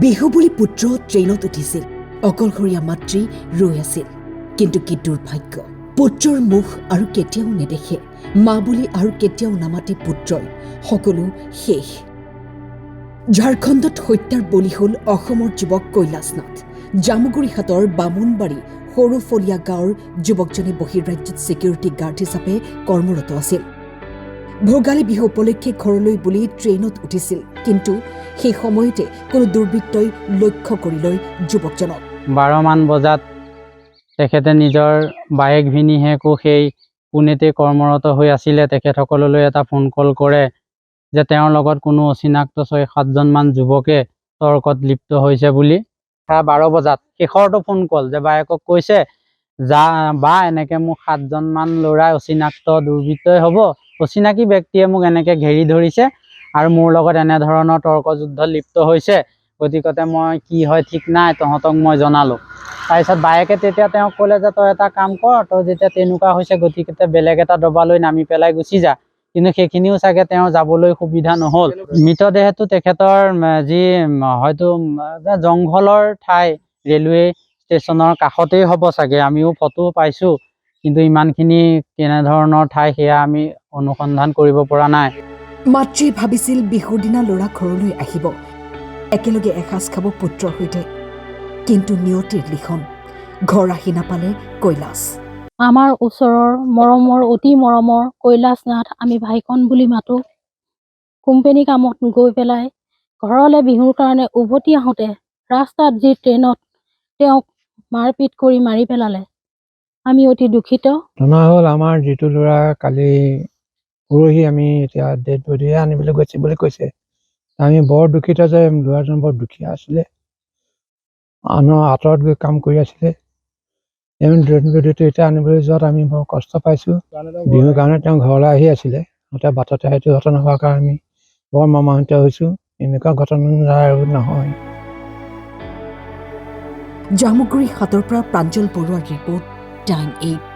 বিহু বুলি পুত্ৰ ট্ৰেইনত উঠিছিল। অকলশৰীয়া মাতৃ ৰৈ আছিল। কিন্তু কি দুৰ্ভাগ্য, পুত্ৰৰ মুখ আৰু কেতিয়াও নেদেখে। মা বুলি আৰু কেতিয়াও নামাতে পুত্ৰই। সকলো শেষ। ঝাৰখণ্ডত হত্যাৰ বলি হ'ল অসমৰ যুৱক কৈলাশ নাথ। জামুগুৰিহাটৰ বামুণবাৰী সৰুফলীয়া গাঁৱৰ যুৱকজনে বহিৰাজ্যত ছিকিউৰিটি গাৰ্ড হিচাপে কৰ্মৰত আছিল। ভোগালী বিহু উপলক্ষে ঘৰলৈ বুলি ট্ৰেইনত উঠিছিল। কিন্তু সেই সময়তে কোনো দুৰ্বৃত্তই লক্ষ্য কৰি লয় যুৱকজনক। 12 মান বজাত তেখেতে নিজৰ বাইক ভিনিহেকো সেই পুনেতে কৰ্মৰত হৈ আছিলে। তেখেতসকললৈ এটা ফোন কল কৰে যে তেওঁৰ লগত কোনো অচিনাক্ত 6-7জন মান যুৱকে তৰ্কত লিপ্ত হৈছে বুলি। 12 বজাত শেষৰটো ফোন কল যে বাইকক কৈছে যা বা এনেকে মোক 7জন মান ল'ৰাই অচিনাক্ত দুৰ্বৃত্তই হ'ব, অচিনাকি ব্যক্তিয়ে মোক এনেকে ঘেৰি ধৰিছে আৰু মোৰ লগত এনেধৰণৰ তৰ্কযুদ্ধ লিপ্ত হৈছে। গতিকতে মই কি হয় ঠিক নাই, তহঁতক মই জনালোঁ। তাৰপিছত বায়েকে তেতিয়া তেওঁক ক'লে যে তই এটা কাম কৰ, তই যেতিয়া তেনেকুৱা হৈছে গতিকে বেলেগ এটা দবালৈ নামি পেলাই গুচি যা। কিন্তু সেইখিনিও চাগে তেওঁ যাবলৈ সুবিধা নহ'ল। মৃতদেহটো তেখেতৰ যি হয়তো জংঘলৰ ঠাই, ৰেলৱে ষ্টেচনৰ কাষতেই হ'ব চাগে। আমিও ফটো পাইছোঁ, কিন্তু ইমানখিনি কেনেধৰণৰ ঠাই সেয়া আমি অনুসন্ধান কৰিব পৰা নাই। মাতৃয়ে ভাবিছিল বিহুৰ দিনা ল'ৰা ঘৰলৈ আহিব, একেলগে এসাঁজ খাব পুত্ৰৰ সৈতে। কিন্তু নিয়তিৰ লিখন, ঘৰ আহি নাপালে কৈলাশ। আমাৰ ওচৰৰ মৰমৰ, অতি মৰমৰ কৈলাশ নাথ, আমি ভাইকন বুলি মাতো। কোম্পানী কামত গৈ পেলাই ঘৰলৈ বিহুৰ কাৰণে উভতি আহোঁতে ৰাস্তাত যি ট্ৰেইনত তেওঁক মাৰপিট কৰি মাৰি পেলালে। আমি অতি দুখিত। ঘটনা হ'ল, আমাৰ যিটো ল'ৰা কালি পৰহি আমি এতিয়া ডেড বডিহে আনিবলৈ গৈছে বুলি কৈছে। আমি বৰ দুখিত যে ল'ৰাজন বৰ দুখীয়া আছিলে, আনৰ আঁতৰত গৈ কাম কৰি আছিলে। তেওঁ ডেড বডিটো এতিয়া আনিবলৈ যোৱাত আমি বৰ কষ্ট পাইছোঁ। বিহুৰ কাৰণে তেওঁ ঘৰলৈ আহি আছিলে, এতিয়া বাটতে সেইটো ঘটনা হোৱাৰ কাৰণে আমি বৰ মৰ্মাহত হৈছোঁ। এনেকুৱা ঘটনা আৰু নহয়। জামুগুৰিহাটৰ পৰা প্ৰাঞ্জল বৰুৱাৰ ৰিপৰ্ট, টাইম 8।